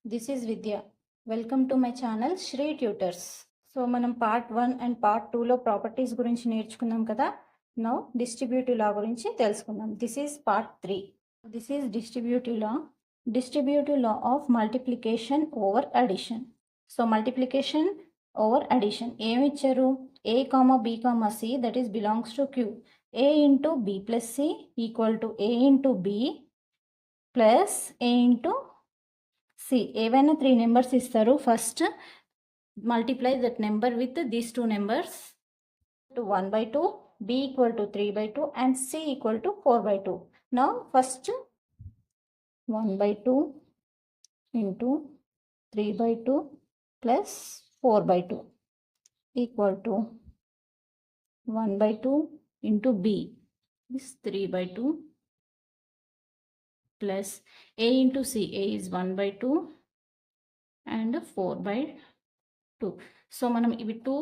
This is Vidya. Welcome to my channel Shri Tutors. So మనం part 1 and part 2లో properties గురించి నేర్చుకున్నాం కదా. నౌ డిస్ట్రిబ్యూటివ్ లా గురించి తెలుసుకుందాం. This is part 3. This is distributive law of multiplication over addition. So multiplication over addition ఏమి ఇచ్చారు? a comma b comma c that is belongs to q. a into b plus c equal to a into b plus a into C. ఏవైనా 3 numbers ఇస్తారు. First multiply that number with these 2 numbers to 1/2, b equal to 3/2 and c equal to 4/2. Now first 1/2 into 3/2 plus 4/2 equal to 1/2 into b is 3/2 plus a into c. a is 1/2 and 4/2. So మనం ఇవి 2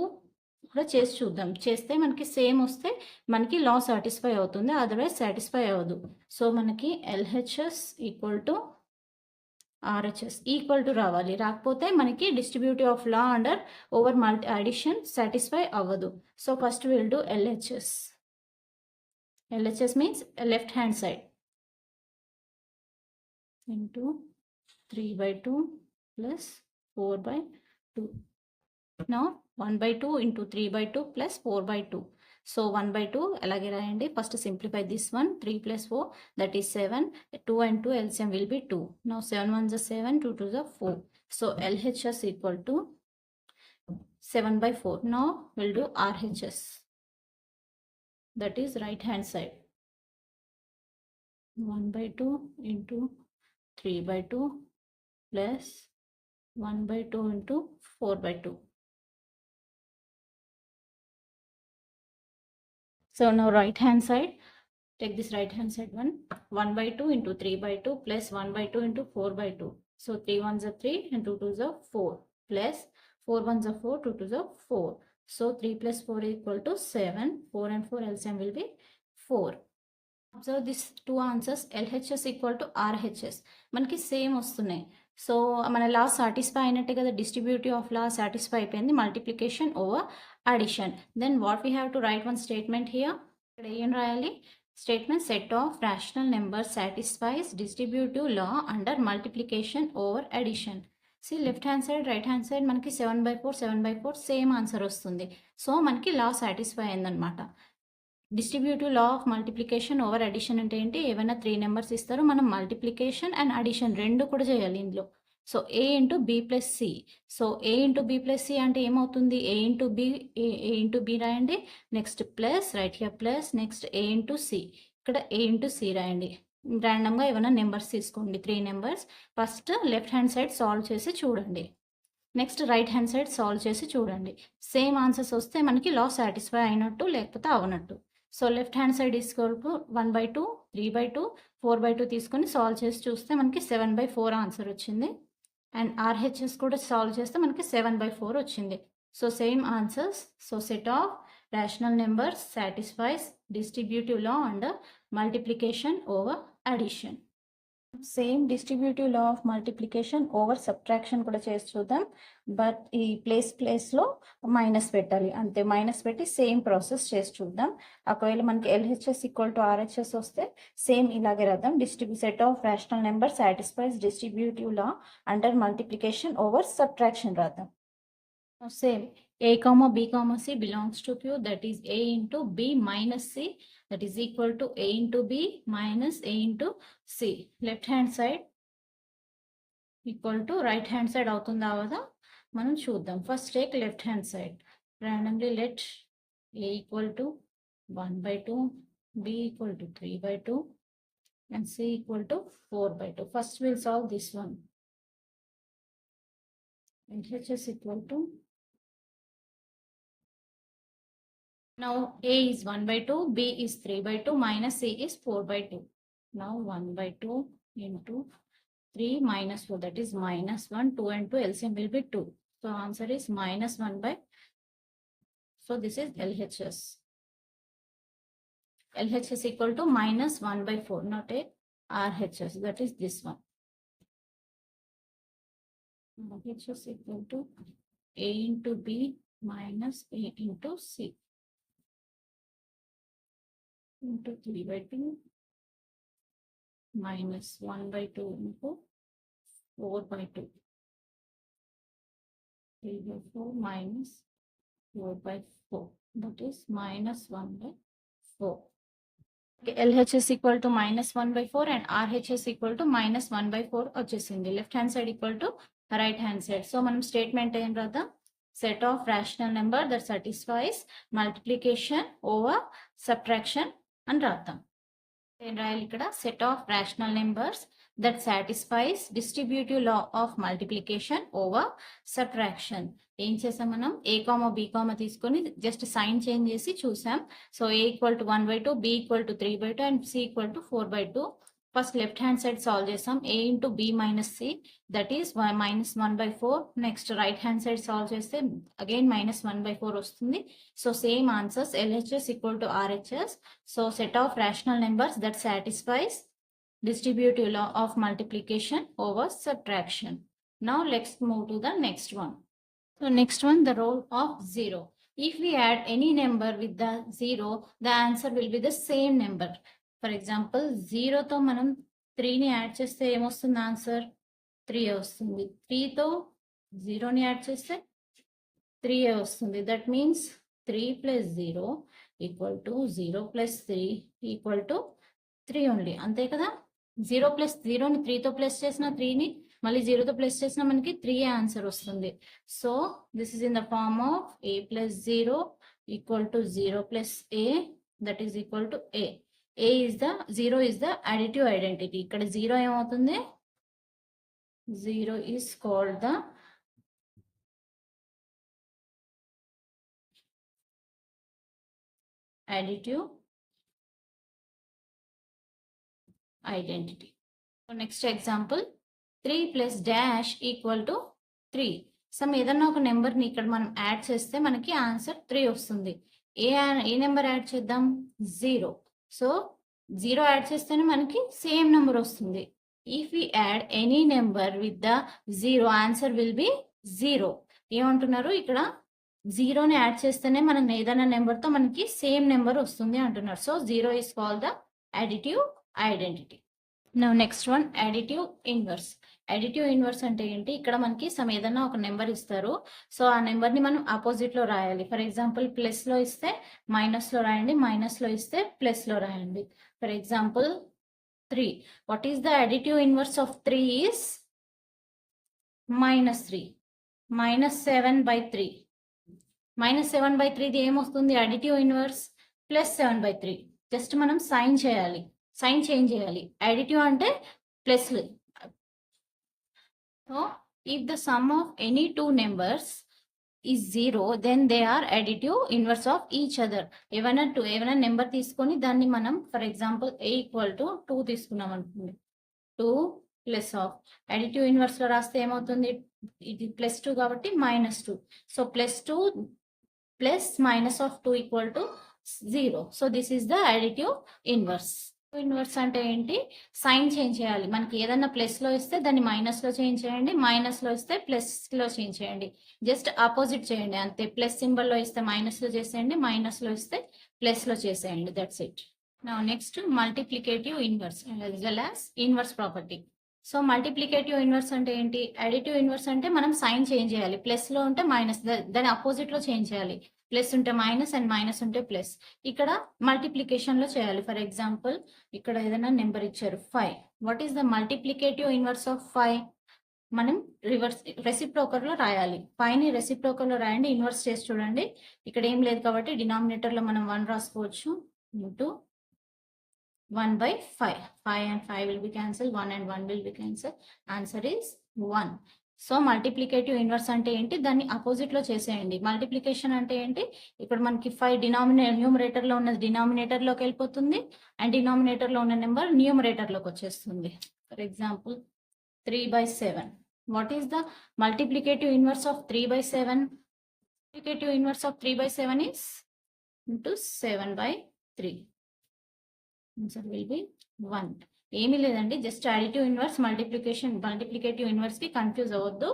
కూడా చేసి చూద్దాం. చేస్తే మనకి same వస్తే మనకి law satisfy అవుతుంది, అదర్వైజ్ సాటిస్ఫై అవ్వదు. సో మనకి LHS equal to RHS equal to రావాలి. రాకపోతే మనకి distributive of law under over multi addition satisfy అవ్వదు. So first will do LHS. LHS means left hand side into 3/2 plus 4/2. Now 1/2 into 3/2 plus 4/2. So 1/2 అలాగే రాయండి. First simplify this one. 3 plus 4 that is 7. 2 and 2 LCM will be 2. Now 7 1 is 7, 2 2 is 4. So LHS equal to 7/4. Now we'll do RHS. That is right hand side. 1/2 into 3/2 plus 1/2 into 4/2. So now right hand side, take this right hand side one. 1/2 into 3/2 plus 1/2 into 4/2. So 3 1s are 3 and 2 2s are 4 plus 4 1s are 4, 2 2s are 4. So 3 plus 4 equal to 7. 4 and 4 LCM will be 4. Observe these two answers. LHS equal to RHS. మనకి same వస్తున్నాయి. So మన law satisfy అయినట్టే కదా. Distributive of law satisfy అయిపోయింది. Multiplication over addition. Then what we have to write one statement here. ఇక్కడ ఏం రాయాలి? Statement set of rational number satisfies distributive law under multiplication over addition. See left hand side right hand side మనకి 7/4 7/4 same answer వస్తుంది. So మనకి law satisfy అయిందనమాట. Distributive law of multiplication over addition అంటే ఏంటి? ఏవైనా 3 నెంబర్స్ ఇస్తారు, మనం multiplication and addition రెండు కూడా చేయాలి ఇందులో. So a into b plus c. So a into b plus c అంటే ఏమవుతుంది? A into b, a into b రాయండి. Next plus right here plus, next a into c. ఇక్కడ ఏ ఇంటూ సి రాయండి. ర్యాండమ్గా ఏమైనా నెంబర్స్ తీసుకోండి, 3 numbers. First left hand side solve చేసి చూడండి, next right hand side solve చేసి చూడండి. సేమ్ ఆన్సర్స్ వస్తే మనకి లా సాటిస్ఫై అయినట్టు, లేకపోతే అవనట్టు. So left hand side equal to 1/2, 3/2, 4/2 తీసుకొని సాల్వ్ చేసి చూస్తే మనకి 7/4 ఆన్సర్ వచ్చింది. అండ్ ఆర్హెచ్ఎస్ కూడా సాల్వ్ చేస్తే మనకి 7/4 వచ్చింది. So same answers. So set of rational numbers satisfies distributive law and multiplication over addition. Same distributive law of multiplication over subtraction కూడా చేసి చూద్దాం. బట్ ఈ ప్లేస్లో మైనస్ పెట్టాలి అంతే. మైనస్ పెట్టి సేమ్ ప్రాసెస్ చేసి చూద్దాం. ఒకవేళ మనకి ఎల్హెచ్ఎస్ ఈక్వల్ టు ఆర్హెచ్ఎస్ వస్తే సేమ్ ఇలాగే రాద్దాం. Set of rational number satisfies distributive law under multiplication over subtraction రాద్దాం. Same a comma b comma c belongs to q, that is a into b minus c, that is equal to a into b minus a into c. Left hand side equal to right hand side అవుతుందా అవదా మనం చూద్దాం. First take left hand side. randomly let a equal to 1/2, b equal to 3/2 and c equal to 4/2. First we'll solve this one. LHS equal to, now a is 1/2, b is 3/2, minus c is 4/2. Now 1/2 into 3 minus 4, that is -1. 2 and 2 LCM will be 2. So answer is -1/. So this is LHS. LHS equal to -1/4. Now take RHS, that is this one. H is equal to A into B minus A into C into 3 by 2 minus 1 by 2 into 4 by 2. 3 by 4 minus 4 by 4. That is minus 1 by 4. LH is equal to minus 1 by 4 and RH is equal to minus 1 by 4 వచ్చేసింది. Left hand side equal to right hand side. So మనం statement ఏం రాద్దాం? Set of rational number that satisfies multiplication over subtraction అని రాద్దాం. ఏం రాయాలి ఇక్కడ? Set of rational numbers that satisfies distributive law of multiplication over subtraction. ఏం చేసాం మనం? A, B తీసుకొని జస్ట్ సైన్ చేంజ్ చేసి చూసాం. So A equal to 1/2, B equal to 3/2 and C equal to 4/2. First left hand side solve చేసాం. A into B minus C that is minus 1/4. Next right hand side solve చేస్తే again minus 1/4 వస్తుంది. So same answers LHS equal to RHS. So set of rational numbers that satisfies distributive law of multiplication over subtraction. Now let's move to the next one. So next one, the role of 0. If we add any number with the 0, the answer will be the same number. For example, 0 తో మనం 3ని add చేస్తే ఏమొస్తుంది answer? 3 వస్తుంది. 3 తో 0ని add చేస్తే 3 వస్తుంది. That means 3 plus 0 equal to 0 plus 3 equal to 3 only. అంతే కదా? 0 plus 0ని 3తో ప్లస్ చేసిన 3ని మళ్ళీ 0తో ప్లస్ చేసిన మనకి 3 ఆన్సర్ వస్తుంది. So this is in the form of A plus 0 equal to 0 plus A that is equal to A. A is the 0 is the additive identity. ఇక్కడ 0 ఏమవుతుంది? 0 is called the additive identity. So next example, 3 plus dash equal to 3. Some ఏదన్నా ఒక నెంబర్ని ఇక్కడ మనం add చేస్తే మనకి answer 3 వస్తుంది. ఏ నెంబర్ యాడ్ చేద్దాం? 0. సో 0 యాడ్ చేస్తేనే మనకి సేమ్ నెంబర్ వస్తుంది. If we add any number with the 0, answer will be 0. ఏమంటున్నారు ఇక్కడ? 0ని యాడ్ చేస్తేనే మనం ఏదైనా నెంబర్తో మనకి సేమ్ నెంబర్ వస్తుంది అంటున్నారు. So 0 is called the additive identity. Now next one, additive inverse. Additive inverse అంటే ఏంటి? ఇక్కడ మనకి సమ్ ఏదైనా ఒక నెంబర్ ఇస్తారు. సో ఆ నెంబర్ని మనం ఆపోజిట్లో రాయాలి. ఫర్ ఎగ్జాంపుల్ ప్లస్లో ఇస్తే మైనస్లో రాయండి, మైనస్లో ఇస్తే ప్లస్లో రాయండి. For example 3. What is the additive inverse of 3 is -3. -7/3. -7/3 ఏమొస్తుంది? Additive inverse +7/3. జస్ట్ మనం సైన్ చేయాలి, సైన్ చేంజ్ చేయాలి. అడిటివ్ అంటే plus. So if the sum of any 2 numbers is 0, then they are additive inverse of each other. ఏమైనా number తీసుకొని దాన్ని మనం for example A equal to 2 తీసుకున్నాం అనుకోండి. 2 ప్లస్ ఆఫ్ అడిటివ్ ఇన్వర్స్ లో రాస్తే ఏమవుతుంది? ఇది +2 కాబట్టి -2. So +2 plus minus of 2 equal to 0. So this is the additive inverse. Inverse అంటే ఏంటి? సైన్ చేంజ్ చేయాలి. మనకి ఏదన్నా ప్లస్లో ఇస్తే దాన్ని మైనస్లో చేంజ్ చేయండి, మైనస్లో ఇస్తే ప్లస్లో చేంజ్ చేయండి. జస్ట్ ఆపోజిట్ చేయండి అంతే. ప్లస్ సింబల్లో ఇస్తే మైనస్లో చేసేయండి, మైనస్లో ఇస్తే ప్లస్లో చేసేయండి. That's it. Now next multiplicative inverse as well as inverse property. So multiplicative inverse అంటే ఏంటి? అడిటివ్ ఇన్వర్స్ అంటే మనం సైన్ చేంజ్ చేయాలి. ప్లస్లో ఉంటే మైనస్, దాని ఆపోజిట్లో చేంజ్ చేయాలి. ప్లస్ ఉంటే మైనస్ అండ్ మైనస్ ఉంటే ప్లస్. ఇక్కడ మల్టిప్లికేషన్లో చేయాలి. ఫర్ ఎగ్జాంపుల్ ఇక్కడ ఏదైనా నెంబర్ ఇచ్చారు 5. What is the multiplicative inverse of 5? మనం రెసిప్రోకర్లో రాయాలి. 5ని రెసిప్రోకర్లో రాయండి, ఇన్వర్స్ చేసి చూడండి. ఇక్కడ ఏం లేదు కాబట్టి డినామినేటర్లో మనం 1 రాసుకోవచ్చు. Into 1/5. 5 and 5 will be cancelled. 1 and 1 will be cancelled. Answer is 1. So multiplicative inverse అంటే ఏంటి? దాన్ని అపోజిట్లో చేసేయండి. మల్టిప్లికేషన్ అంటే ఏంటి? ఇప్పుడు మనకి 5 న్యూమరేటర్లో ఉన్నది డినామినేటర్లోకి వెళ్ళిపోతుంది అండ్ డినామినేటర్లో ఉన్న నెంబర్ న్యూమరేటర్లోకి వచ్చేస్తుంది. For example 3/7. What is the multiplicative inverse of 3/7? Multiplicative inverse of 3/7 is into 7/3. Answer will be 1. ఏమీ లేదండి, just additive inverse multiplicative inverse కి కన్ఫ్యూజ్ అవ్వద్దు.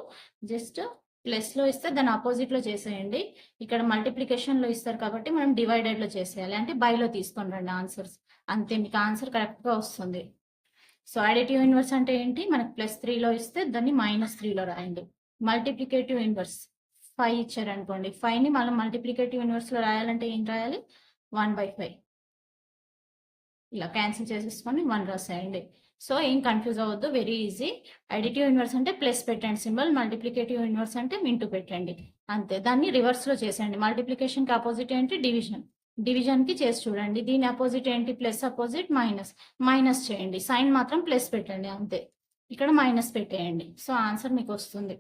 జస్ట్ ప్లస్ లో ఇస్తే దాని ఆపోజిట్ లో చేసేయండి. ఇక్కడ మల్టిప్లికేషన్ లో ఇస్తారు కాబట్టి మనం డివైడెడ్ లో చేసేయాలి, అంటే బై లో తీసుకొని రండి ఆన్సర్స్. అంతే, మీకు ఆన్సర్ కరెక్ట్ గా వస్తుంది. సో అడిటివ్ ఇన్వర్స్ అంటే ఏంటి, మనకు +3 లో ఇస్తే దాన్ని -3లో రాయండి. మల్టిప్లికేటివ్ ఇన్వర్స్ 5 ఇచ్చారనుకోండి, 5ని మనం మల్టిప్లికేటివ్ ఇన్వర్స్ లో రాయాలంటే ఏం రాయాలి, 1/5. ఇలా క్యాన్సిల్ చేసేసుకొని 1 రాసేయండి. సో ఏం కన్ఫ్యూజ్ అవ్వద్దు, వెరీ ఈజీ. అడిటివ్ ఇన్వర్స్ అంటే ప్లస్ పెట్టండి సింబల్, మల్టిప్లికేటివ్ ఇన్వర్స్ అంటే ఇంటూ పెట్టండి, అంతే. దాన్ని రివర్స్ లో చేసేయండి. మల్టిప్లికేషన్ కి అపోజిట్ ఏంటి, డివిజన్ కి చేసి చూడండి. దీని అపోజిట్ ఏంటి, ప్లస్ అపోజిట్ మైనస్ చేయండి, సైన్ మాత్రం ప్లస్ పెట్టండి, అంతే. ఇక్కడ మైనస్ పెట్టేయండి. సో ఆన్సర్ మీకు వస్తుంది.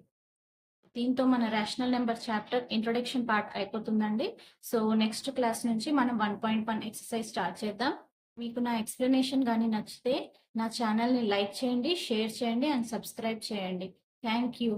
దీంతో మన rational number chapter introduction part అయిపోతుందండి. సో నెక్స్ట్ క్లాస్ నుంచి మనం 1.1 ఎక్సర్సైజ్ స్టార్ట్ చేద్దాం. మీకు నా ఎక్స్ప్లెనేషన్ కానీ నచ్చితే నా ఛానల్ని లైక్ చేయండి, షేర్ చేయండి అండ్ సబ్స్క్రైబ్ చేయండి. Thank you.